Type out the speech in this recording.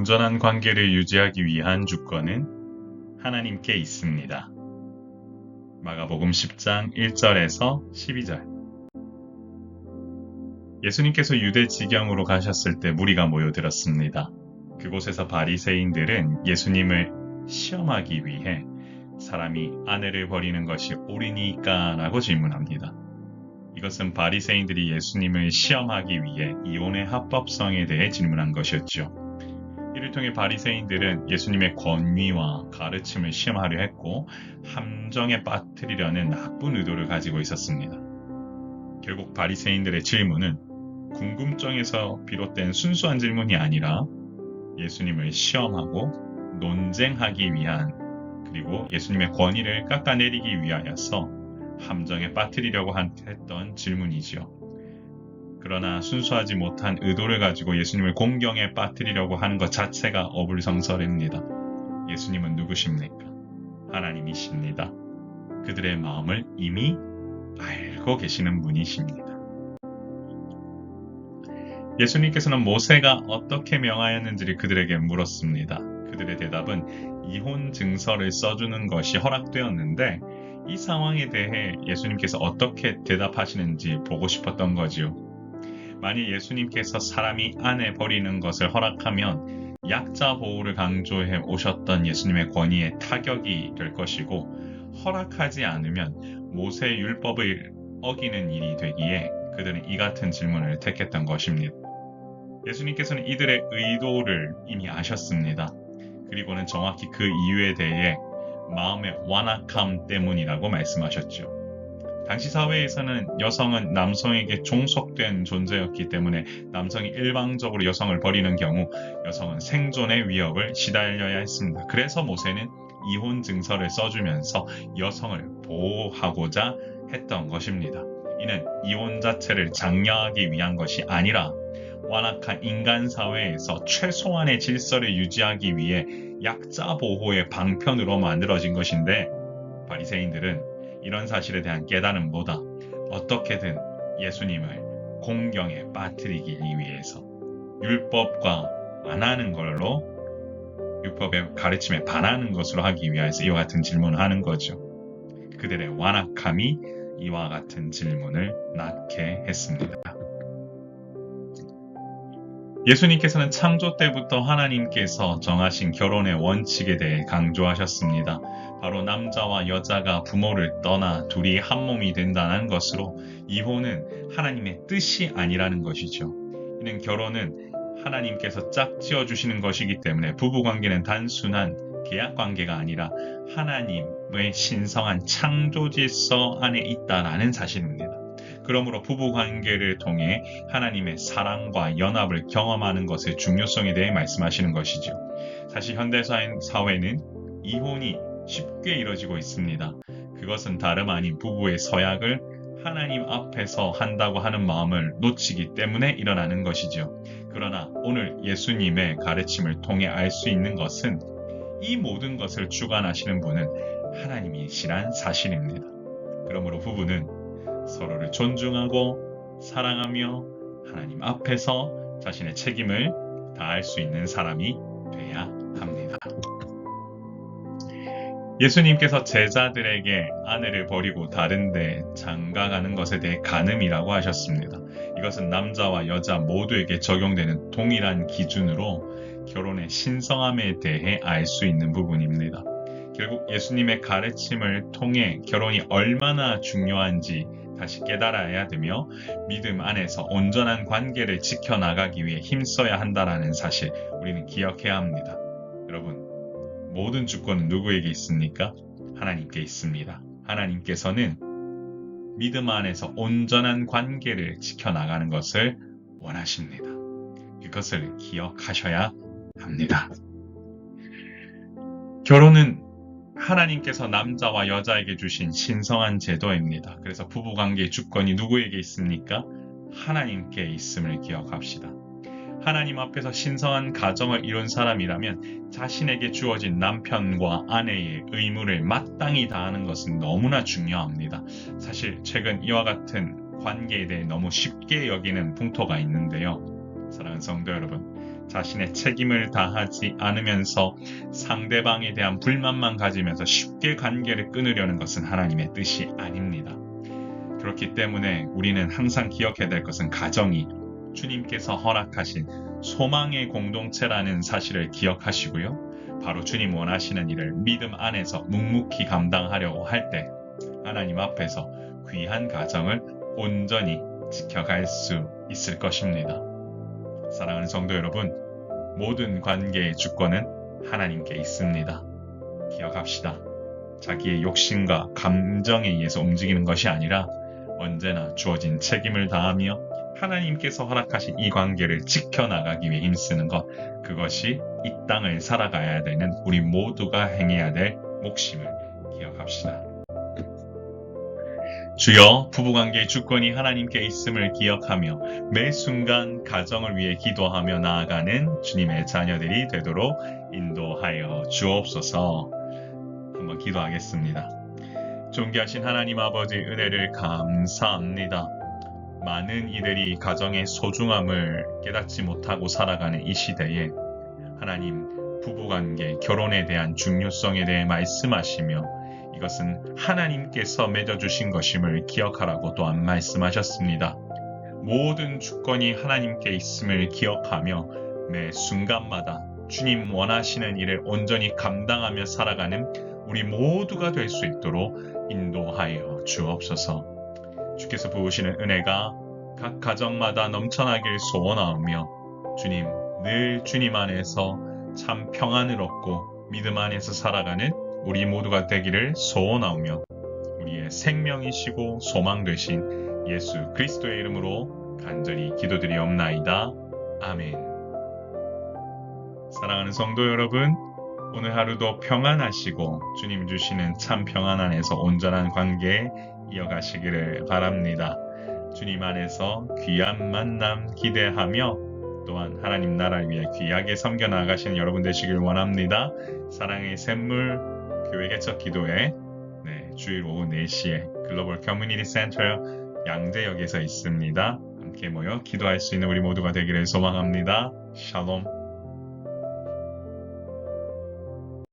온전한 관계를 유지하기 위한 주권은 하나님께 있습니다. 마가복음 10장 1절에서 12절. 예수님께서 유대 지경으로 가셨을 때 무리가 모여들었습니다. 그곳에서 바리새인들은 예수님을 시험하기 위해 사람이 아내를 버리는 것이 옳으니까 라고 질문합니다. 이것은 바리새인들이 예수님을 시험하기 위해 이혼의 합법성에 대해 질문한 것이었죠. 이를 통해 바리새인들은 예수님의 권위와 가르침을 시험하려 했고 함정에 빠뜨리려는 나쁜 의도를 가지고 있었습니다. 결국 바리새인들의 질문은 궁금증에서 비롯된 순수한 질문이 아니라 예수님을 시험하고 논쟁하기 위한, 그리고 예수님의 권위를 깎아내리기 위하여서 함정에 빠뜨리려고 했던 질문이지요. 그러나 순수하지 못한 의도를 가지고 예수님을 공경에 빠뜨리려고 하는 것 자체가 어불성설입니다. 예수님은 누구십니까? 하나님이십니다. 그들의 마음을 이미 알고 계시는 분이십니다. 예수님께서는 모세가 어떻게 명하였는지를 그들에게 물었습니다. 그들의 대답은 이혼 증서를 써주는 것이 허락되었는데 이 상황에 대해 예수님께서 어떻게 대답하시는지 보고 싶었던 거지요. 만일 예수님께서 사람이 아내 버리는 것을 허락하면 약자 보호를 강조해 오셨던 예수님의 권위에 타격이 될 것이고, 허락하지 않으면 모세 율법을 어기는 일이 되기에 그들은 이 같은 질문을 택했던 것입니다. 예수님께서는 이들의 의도를 이미 아셨습니다. 그리고는 정확히 그 이유에 대해 마음의 완악함 때문이라고 말씀하셨죠. 당시 사회에서는 여성은 남성에게 종속된 존재였기 때문에 남성이 일방적으로 여성을 버리는 경우 여성은 생존의 위협을 시달려야 했습니다. 그래서 모세는 이혼 증서를 써주면서 여성을 보호하고자 했던 것입니다. 이는 이혼 자체를 장려하기 위한 것이 아니라 완악한 인간 사회에서 최소한의 질서를 유지하기 위해 약자 보호의 방편으로 만들어진 것인데, 바리새인들은 이런 사실에 대한 깨달음보다 어떻게든 예수님을 공경에 빠뜨리기 위해서 율법과 반하는 걸로, 율법의 가르침에 반하는 것으로 하기 위해서 이와 같은 질문을 하는 거죠. 그들의 완악함이 이와 같은 질문을 낳게 했습니다. 예수님께서는 창조 때부터 하나님께서 정하신 결혼의 원칙에 대해 강조하셨습니다. 바로 남자와 여자가 부모를 떠나 둘이 한 몸이 된다는 것으로 이혼은 하나님의 뜻이 아니라는 것이죠. 이는 결혼은 하나님께서 짝지어 주시는 것이기 때문에 부부관계는 단순한 계약관계가 아니라 하나님의 신성한 창조 질서 안에 있다라는 사실입니다. 그러므로 부부관계를 통해 하나님의 사랑과 연합을 경험하는 것의 중요성에 대해 말씀하시는 것이죠. 사실 현대사회는 이혼이 쉽게 이뤄지고 있습니다. 그것은 다름 아닌 부부의 서약을 하나님 앞에서 한다고 하는 마음을 놓치기 때문에 일어나는 것이죠. 그러나 오늘 예수님의 가르침을 통해 알 수 있는 것은 이 모든 것을 주관하시는 분은 하나님이시란 사실입니다. 그러므로 부부는 서로를 존중하고 사랑하며 하나님 앞에서 자신의 책임을 다할 수 있는 사람이 돼야 합니다. 예수님께서 제자들에게 아내를 버리고 다른 데 장가가는 것에 대해 간음이라고 하셨습니다. 이것은 남자와 여자 모두에게 적용되는 동일한 기준으로 결혼의 신성함에 대해 알 수 있는 부분입니다. 결국 예수님의 가르침을 통해 결혼이 얼마나 중요한지 다시 깨달아야 되며 믿음 안에서 온전한 관계를 지켜나가기 위해 힘써야 한다는 사실 우리는 기억해야 합니다. 여러분, 모든 주권은 누구에게 있습니까? 하나님께 있습니다. 하나님께서는 믿음 안에서 온전한 관계를 지켜나가는 것을 원하십니다. 그것을 기억하셔야 합니다. 결혼은 하나님께서 남자와 여자에게 주신 신성한 제도입니다. 그래서 부부관계의 주권이 누구에게 있습니까? 하나님께 있음을 기억합시다. 하나님 앞에서 신성한 가정을 이룬 사람이라면 자신에게 주어진 남편과 아내의 의무를 마땅히 다하는 것은 너무나 중요합니다. 사실 최근 이와 같은 관계에 대해 너무 쉽게 여기는 풍토가 있는데요. 사랑하는 성도 여러분, 자신의 책임을 다하지 않으면서 상대방에 대한 불만만 가지면서 쉽게 관계를 끊으려는 것은 하나님의 뜻이 아닙니다. 그렇기 때문에 우리는 항상 기억해야 될 것은 가정이 주님께서 허락하신 소망의 공동체라는 사실을 기억하시고요. 바로 주님 원하시는 일을 믿음 안에서 묵묵히 감당하려고 할 때 하나님 앞에서 귀한 가정을 온전히 지켜갈 수 있을 것입니다. 사랑하는 성도 여러분, 모든 관계의 주권은 하나님께 있습니다. 기억합시다. 자기의 욕심과 감정에 의해서 움직이는 것이 아니라 언제나 주어진 책임을 다하며 하나님께서 허락하신 이 관계를 지켜나가기 위해 힘쓰는 것, 그것이 이 땅을 살아가야 되는 우리 모두가 행해야 될 몫임을 기억합시다. 주여, 부부관계의 주권이 하나님께 있음을 기억하며 매 순간 가정을 위해 기도하며 나아가는 주님의 자녀들이 되도록 인도하여 주옵소서. 한번 기도하겠습니다. 존귀하신 하나님 아버지, 은혜를 감사합니다. 많은 이들이 가정의 소중함을 깨닫지 못하고 살아가는 이 시대에 하나님, 부부관계, 결혼에 대한 중요성에 대해 말씀하시며 이것은 하나님께서 맺어주신 것임을 기억하라고 또한 말씀하셨습니다. 모든 주권이 하나님께 있음을 기억하며 매 순간마다 주님 원하시는 일을 온전히 감당하며 살아가는 우리 모두가 될 수 있도록 인도하여 주옵소서. 주께서 부으시는 은혜가 각 가정마다 넘쳐나길 소원하오며 주님, 늘 주님 안에서 참 평안을 얻고 믿음 안에서 살아가는 우리 모두가 되기를 소원하오며 우리의 생명이시고 소망 되신 예수 그리스도의 이름으로 간절히 기도드리옵나이다. 아멘. 사랑하는 성도 여러분, 오늘 하루도 평안하시고 주님 주시는 참 평안 안에서 온전한 관계 이어가시기를 바랍니다. 주님 안에서 귀한 만남 기대하며 또한 하나님 나라를 위해 귀하게 섬겨 나가시는 여러분 되시길 원합니다. 사랑의 샘물 교회 개척 기도회 주일 오후 4시에 글로벌 커뮤니티 센터 양재역에서 있습니다. 함께 모여 기도할 수 있는 우리 모두가 되기를 소망합니다. 샬롬.